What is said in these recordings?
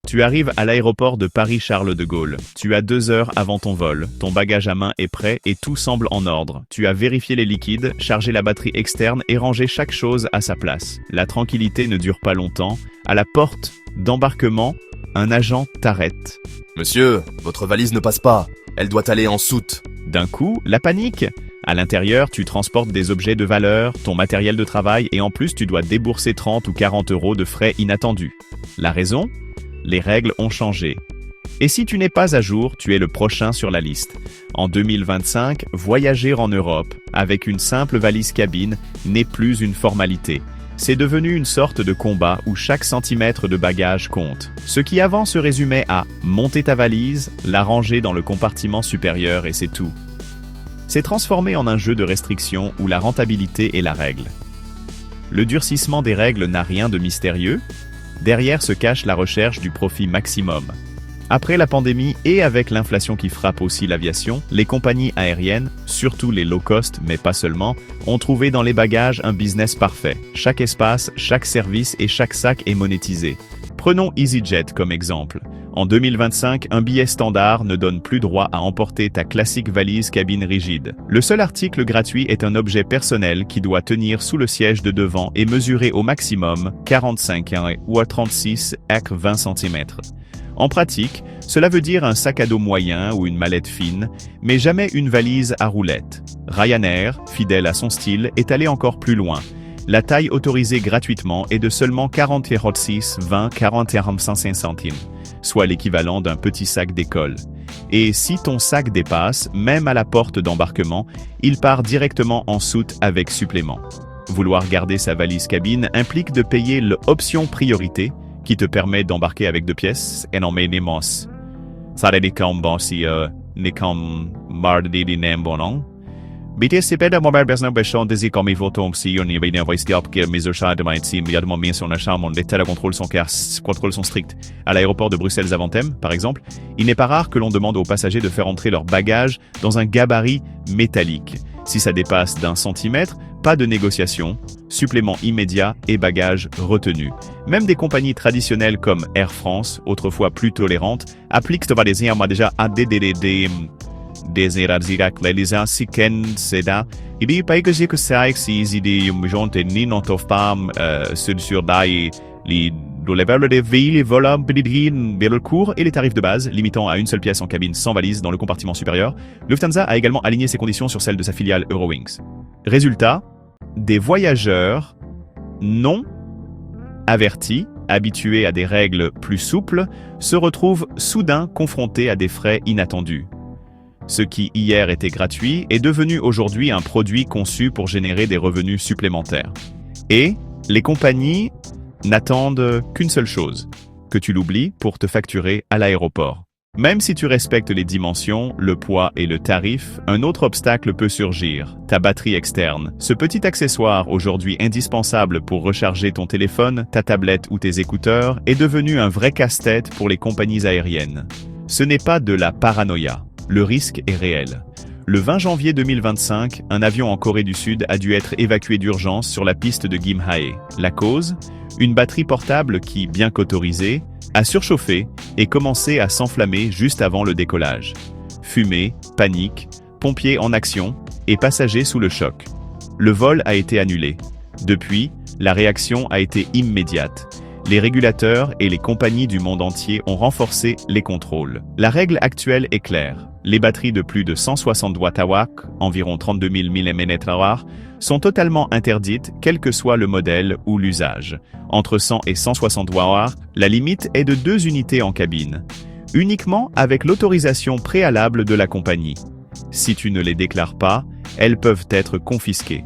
Tu arrives à l'aéroport de Paris-Charles de Gaulle. Tu as 2 heures avant ton vol. Ton bagage à main est prêt et tout semble en ordre. Tu as vérifié les liquides, chargé la batterie externe et rangé chaque chose à sa place. La tranquillité ne dure pas longtemps. À la porte d'embarquement, un agent t'arrête. Monsieur, votre valise ne passe pas. Elle doit aller en soute. D'un coup, la panique. À l'intérieur, tu transportes des objets de valeur, ton matériel de travail et en plus tu dois débourser 30 ou 40 euros de frais inattendus. La raison ? Les règles ont changé. Et si tu n'es pas à jour, tu es le prochain sur la liste. En 2025, voyager en Europe avec une simple valise cabine n'est plus une formalité. C'est devenu une sorte de combat où chaque centimètre de bagage compte. Ce qui avant se résumait à monter ta valise, la ranger dans le compartiment supérieur et c'est tout. C'est transformé en un jeu de restrictions où la rentabilité est la règle. Le durcissement des règles n'a rien de mystérieux. Derrière se cache la recherche du profit maximum. Après la pandémie et avec l'inflation qui frappe aussi l'aviation, les compagnies aériennes, surtout les low cost mais pas seulement, ont trouvé dans les bagages un business parfait. Chaque espace, chaque service et chaque sac est monétisé. Prenons EasyJet comme exemple. En 2025, un billet standard ne donne plus droit à emporter ta classique valise cabine rigide. Le seul article gratuit est un objet personnel qui doit tenir sous le siège de devant et mesurer au maximum 45 ou 36 à 20 cm. En pratique, cela veut dire un sac à dos moyen ou une mallette fine, mais jamais une valise à roulettes. Ryanair, fidèle à son style, est allé encore plus loin. La taille autorisée gratuitement est de seulement 46 20 45 centimes, soit l'équivalent d'un petit sac d'école. Et si ton sac dépasse, même à la porte d'embarquement, il part directement en soute avec supplément. Vouloir garder sa valise cabine implique de payer l'option priorité, qui te permet d'embarquer avec 2 pièces et non mais nemos. Ça n'est comme bon si n'est comme mardi di nembonon. BTS peda mobile business bechon desi comme il vote si on y va investir up que mes achats de mindset immédiatement bien sur la chambre l'État contrôle sont stricts. À l'aéroport de Bruxelles-Zaventem, par exemple, il n'est pas rare que l'on demande aux passagers de faire entrer leur bagage dans un gabarit métallique. Si ça dépasse d'1 centimètre, pas de négociation, supplément immédiat et bagages retenus. Même des compagnies traditionnelles comme Air France, autrefois plus tolérantes, appliquent déjà à desiradzigak lelisa siken seda ibi paigasi que ça existe des jonte ni non tofpam sur dai li do level de ville vola pedidrin vers le cours et les tarifs de base limitant à une seule pièce en cabine sans valise dans le compartiment supérieur. Lufthansa a également aligné ses conditions sur celles de sa filiale Eurowings. Résultat, des voyageurs non avertis, habitués à des règles plus souples, se retrouvent soudain confrontés à des frais inattendus. Ce qui hier était gratuit est devenu aujourd'hui un produit conçu pour générer des revenus supplémentaires. Et les compagnies n'attendent qu'une seule chose, que tu l'oublies pour te facturer à l'aéroport. Même si tu respectes les dimensions, le poids et le tarif, un autre obstacle peut surgir, ta batterie externe. Ce petit accessoire aujourd'hui indispensable pour recharger ton téléphone, ta tablette ou tes écouteurs est devenu un vrai casse-tête pour les compagnies aériennes. Ce n'est pas de la paranoïa. Le risque est réel. Le 20 janvier 2025, un avion en Corée du Sud a dû être évacué d'urgence sur la piste de Gimhae. La cause ? Une batterie portable qui, bien qu'autorisée, a surchauffé et commencé à s'enflammer juste avant le décollage. Fumée, panique, pompiers en action et passagers sous le choc. Le vol a été annulé. Depuis, la réaction a été immédiate. Les régulateurs et les compagnies du monde entier ont renforcé les contrôles. La règle actuelle est claire. Les batteries de plus de 160 Wh, environ 32 000 mAh, sont totalement interdites, quel que soit le modèle ou l'usage. Entre 100 et 160 Wh, la limite est de 2 unités en cabine, uniquement avec l'autorisation préalable de la compagnie. Si tu ne les déclares pas, elles peuvent être confisquées.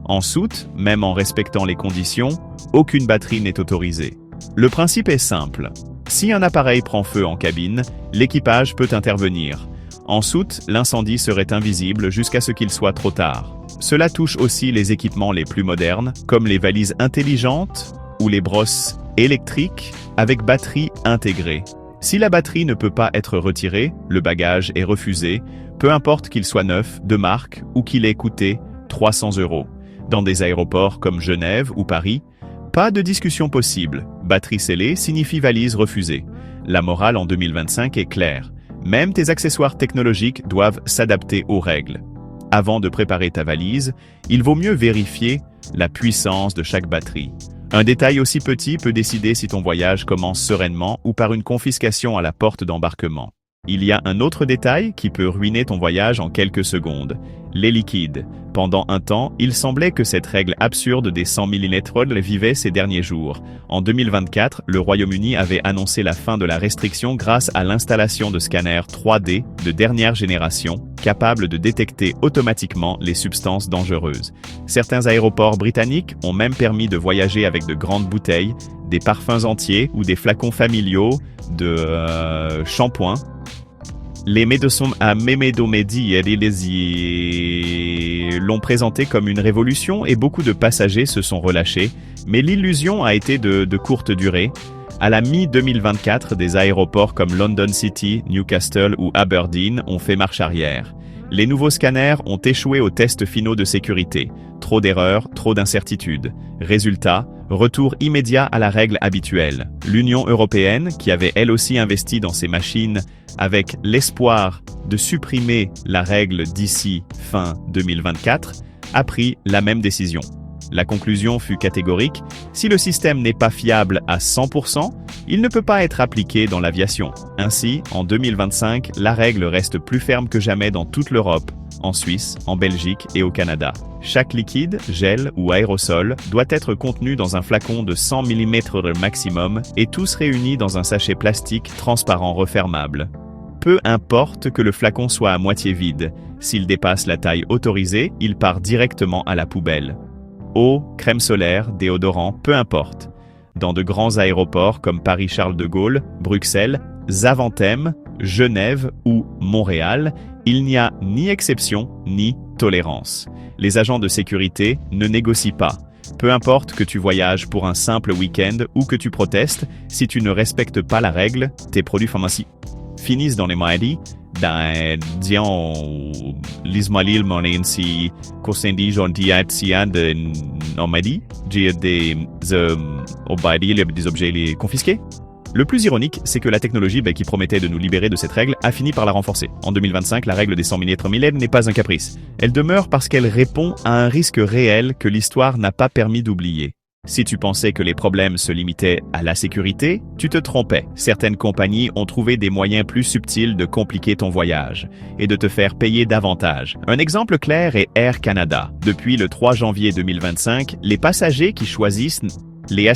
En soute, même en respectant les conditions, aucune batterie n'est autorisée. Le principe est simple. Si un appareil prend feu en cabine, l'équipage peut intervenir. En soute, l'incendie serait invisible jusqu'à ce qu'il soit trop tard. Cela touche aussi les équipements les plus modernes, comme les valises intelligentes ou les brosses électriques avec batterie intégrée. Si la batterie ne peut pas être retirée, le bagage est refusé, peu importe qu'il soit neuf, de marque ou qu'il ait coûté 300 €. Dans des aéroports comme Genève ou Paris, pas de discussion possible. batterie scellée signifie valise refusée. La morale en 2025 est claire. Même tes accessoires technologiques doivent s'adapter aux règles. Avant de préparer ta valise, il vaut mieux vérifier la puissance de chaque batterie. Un détail aussi petit peut décider si ton voyage commence sereinement ou par une confiscation à la porte d'embarquement. Il y a un autre détail qui peut ruiner ton voyage en quelques secondes. Les liquides. Pendant un temps, il semblait que cette règle absurde des 100 ml vivait ces derniers jours. En 2024, le Royaume-Uni avait annoncé la fin de la restriction grâce à l'installation de scanners 3D de dernière génération, capables de détecter automatiquement les substances dangereuses. Certains aéroports britanniques ont même permis de voyager avec de grandes bouteilles, des parfums entiers ou des flacons familiaux de shampoing. Les médecins à Mémédomedi l'ont présenté comme une révolution et beaucoup de passagers se sont relâchés, mais l'illusion a été de courte durée. À la mi-2024, des aéroports comme London City, Newcastle ou Aberdeen ont fait marche arrière. Les nouveaux scanners ont échoué aux tests finaux de sécurité. Trop d'erreurs, trop d'incertitudes. Résultat, retour immédiat à la règle habituelle. L'Union européenne, qui avait elle aussi investi dans ces machines avec l'espoir de supprimer la règle d'ici fin 2024, a pris la même décision. La conclusion fut catégorique, si le système n'est pas fiable à 100%, il ne peut pas être appliqué dans l'aviation. Ainsi, en 2025, la règle reste plus ferme que jamais dans toute l'Europe, en Suisse, en Belgique et au Canada. Chaque liquide, gel ou aérosol doit être contenu dans un flacon de 100 mm maximum et tous réunis dans un sachet plastique transparent refermable. Peu importe que le flacon soit à moitié vide, s'il dépasse la taille autorisée, il part directement à la poubelle. Eau, crème solaire, déodorant, peu importe. Dans de grands aéroports comme Paris-Charles de Gaulle, Bruxelles, Zaventem, Genève ou Montréal, il n'y a ni exception ni tolérance. Les agents de sécurité ne négocient pas. Peu importe que tu voyages pour un simple week-end ou que tu protestes, si tu ne respectes pas la règle, tes produits pharmaceutiques finissent dans les maladies. L'Ismail Monensi Kosendi Jondiatsian de Normandie, des objets confisqués. Le plus ironique, c'est que la technologie qui promettait de nous libérer de cette règle a fini par la renforcer. En 2025, la règle des 100 ml n'est pas un caprice. Elle demeure parce qu'elle répond à un risque réel que l'histoire n'a pas permis d'oublier. Si tu pensais que les problèmes se limitaient à la sécurité, tu te trompais. Certaines compagnies ont trouvé des moyens plus subtils de compliquer ton voyage et de te faire payer davantage. Un exemple clair est Air Canada. Depuis le 3 janvier 2025, les passagers qui choisissent les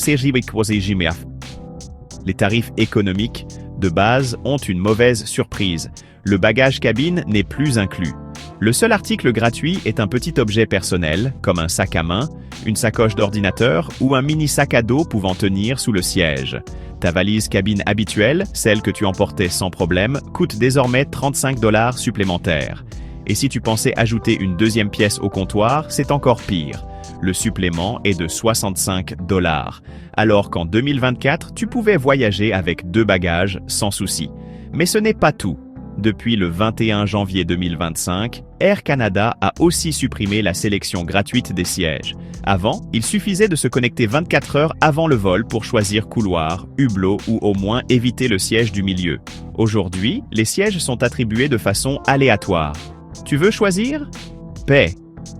tarifs économiques de base ont une mauvaise surprise. Le bagage cabine n'est plus inclus. Le seul article gratuit est un petit objet personnel, comme un sac à main, une sacoche d'ordinateur ou un mini sac à dos pouvant tenir sous le siège. Ta valise cabine habituelle, celle que tu emportais sans problème, coûte désormais 35 $ supplémentaires. Et si tu pensais ajouter une deuxième pièce au comptoir, c'est encore pire. Le supplément est de 65 $, alors qu'en 2024, tu pouvais voyager avec 2 bagages sans souci. Mais ce n'est pas tout. Depuis le 21 janvier 2025, Air Canada a aussi supprimé la sélection gratuite des sièges. Avant, il suffisait de se connecter 24 heures avant le vol pour choisir couloir, hublot ou au moins éviter le siège du milieu. Aujourd'hui, les sièges sont attribués de façon aléatoire. Tu veux choisir? Paie.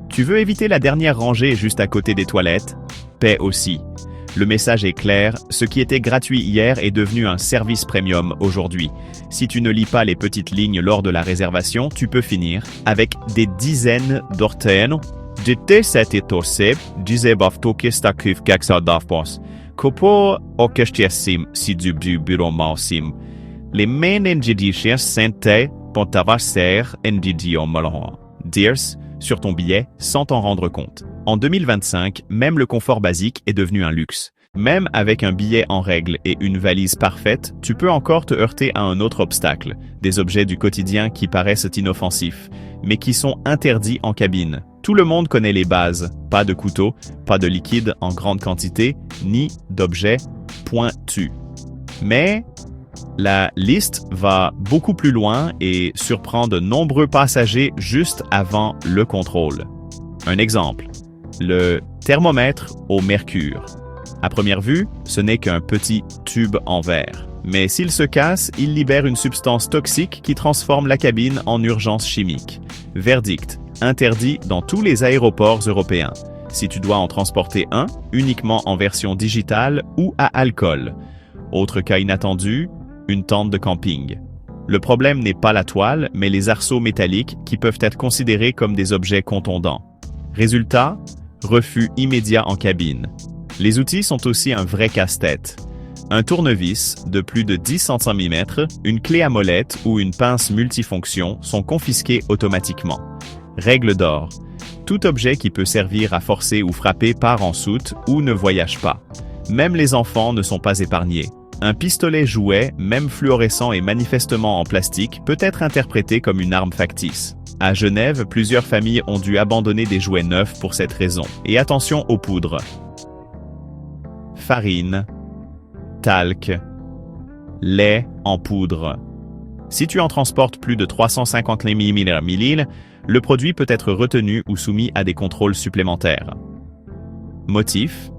Tu veux éviter la dernière rangée juste à côté des toilettes? Paie aussi. Le message est clair, ce qui était gratuit hier est devenu un service premium aujourd'hui. Si tu ne lis pas les petites lignes lors de la réservation, tu peux finir avec des dizaines d'orteils. J'étais cet étorsé, disais baftoukistakuf gaxadafpos. Kopo okestiasim si du bureau mausim. Les mains n'enjidishias sente pontavasser endidiomolon. Dears, sur ton billet, sans t'en rendre compte. En 2025, même le confort basique est devenu un luxe. Même avec un billet en règle et une valise parfaite, tu peux encore te heurter à un autre obstacle, des objets du quotidien qui paraissent inoffensifs, mais qui sont interdits en cabine. Tout le monde connaît les bases, pas de couteau, pas de liquide en grande quantité, ni d'objets pointus. Mais la liste va beaucoup plus loin et surprend de nombreux passagers juste avant le contrôle. Un exemple, le thermomètre au mercure. À première vue, ce n'est qu'un petit tube en verre. Mais s'il se casse, il libère une substance toxique qui transforme la cabine en urgence chimique. Verdict: interdit dans tous les aéroports européens. Si tu dois en transporter un, uniquement en version digitale ou à alcool. Autre cas inattendu, une tente de camping. Le problème n'est pas la toile, mais les arceaux métalliques qui peuvent être considérés comme des objets contondants. Résultat, refus immédiat en cabine. Les outils sont aussi un vrai casse-tête. Un tournevis de plus de 10 cm, une clé à molette ou une pince multifonction sont confisqués automatiquement. Règle d'or: tout objet qui peut servir à forcer ou frapper part en soute ou ne voyage pas. Même les enfants ne sont pas épargnés. Un pistolet jouet, même fluorescent et manifestement en plastique, peut être interprété comme une arme factice. À Genève, plusieurs familles ont dû abandonner des jouets neufs pour cette raison. Et attention aux poudres. Farine, talc, lait en poudre. Si tu en transportes plus de 350 ml, le produit peut être retenu ou soumis à des contrôles supplémentaires. Motif: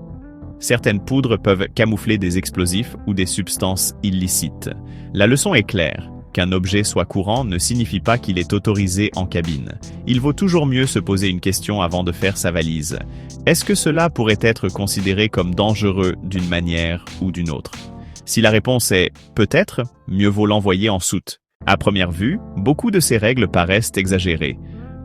certaines poudres peuvent camoufler des explosifs ou des substances illicites. La leçon est claire: qu'un objet soit courant ne signifie pas qu'il est autorisé en cabine. Il vaut toujours mieux se poser une question avant de faire sa valise. Est-ce que cela pourrait être considéré comme dangereux d'une manière ou d'une autre? Si la réponse est « peut-être », mieux vaut l'envoyer en soute. À première vue, beaucoup de ces règles paraissent exagérées.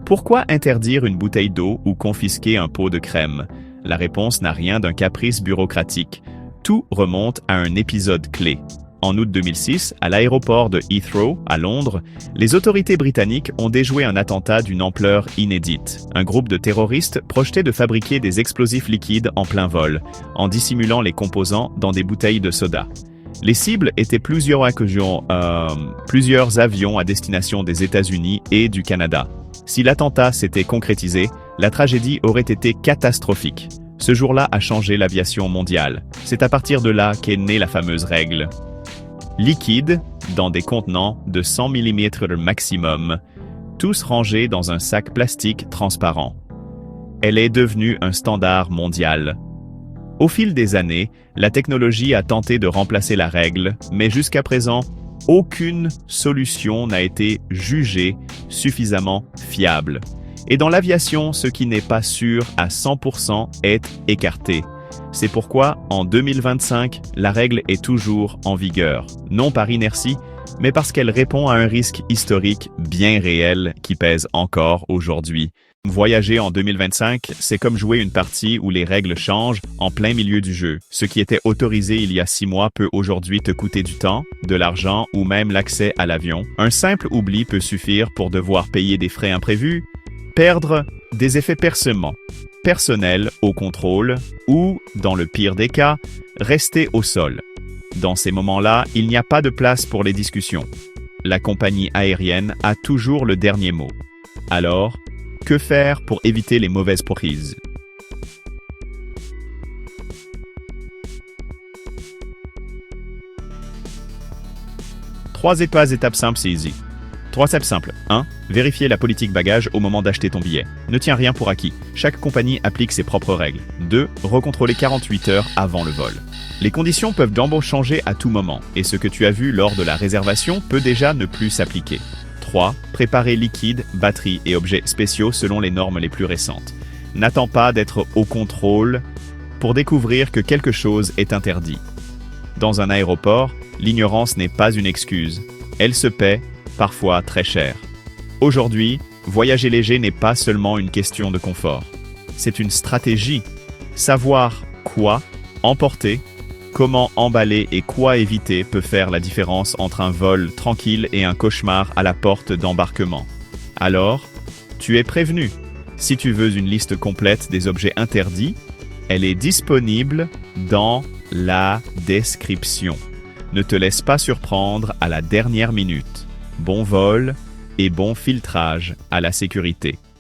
Pourquoi interdire une bouteille d'eau ou confisquer un pot de crème? La réponse n'a rien d'un caprice bureaucratique. Tout remonte à un épisode clé. En août 2006, à l'aéroport de Heathrow, à Londres, les autorités britanniques ont déjoué un attentat d'une ampleur inédite. Un groupe de terroristes projetait de fabriquer des explosifs liquides en plein vol, en dissimulant les composants dans des bouteilles de soda. Les cibles étaient plusieurs avions à destination des États-Unis et du Canada. Si l'attentat s'était concrétisé, la tragédie aurait été catastrophique. Ce jour-là a changé l'aviation mondiale. C'est à partir de là qu'est née la fameuse règle. Liquide, dans des contenants de 100 mm maximum, tous rangés dans un sac plastique transparent. Elle est devenue un standard mondial. Au fil des années, la technologie a tenté de remplacer la règle, mais jusqu'à présent, aucune solution n'a été jugée suffisamment fiable. Et dans l'aviation, ce qui n'est pas sûr à 100% est écarté. C'est pourquoi, en 2025, la règle est toujours en vigueur, non par inertie, mais parce qu'elle répond à un risque historique bien réel qui pèse encore aujourd'hui. Voyager en 2025, c'est comme jouer une partie où les règles changent en plein milieu du jeu. Ce qui était autorisé il y a 6 mois peut aujourd'hui te coûter du temps, de l'argent ou même l'accès à l'avion. Un simple oubli peut suffire pour devoir payer des frais imprévus, perdre des effets personnels au contrôle ou, dans le pire des cas, rester au sol. Dans ces moments-là, il n'y a pas de place pour les discussions. La compagnie aérienne a toujours le dernier mot. Alors, que faire pour éviter les mauvaises prises? Trois étapes simples, c'est easy. 3 steps simples. 1. Vérifier la politique bagage au moment d'acheter ton billet. Ne tiens rien pour acquis. Chaque compagnie applique ses propres règles. 2. Recontrôler 48 heures avant le vol. Les conditions peuvent d'emblée changer à tout moment, et ce que tu as vu lors de la réservation peut déjà ne plus s'appliquer. 3. Préparer liquide, batterie et objets spéciaux selon les normes les plus récentes. N'attends pas d'être au contrôle pour découvrir que quelque chose est interdit. Dans un aéroport, l'ignorance n'est pas une excuse. Elle se paie, parfois très cher. Aujourd'hui, voyager léger n'est pas seulement une question de confort. C'est une stratégie. Savoir quoi emporter, comment emballer et quoi éviter peut faire la différence entre un vol tranquille et un cauchemar à la porte d'embarquement. Alors, tu es prévenu. Si tu veux une liste complète des objets interdits, elle est disponible dans la description. Ne te laisse pas surprendre à la dernière minute. Bon vol et bon filtrage à la sécurité.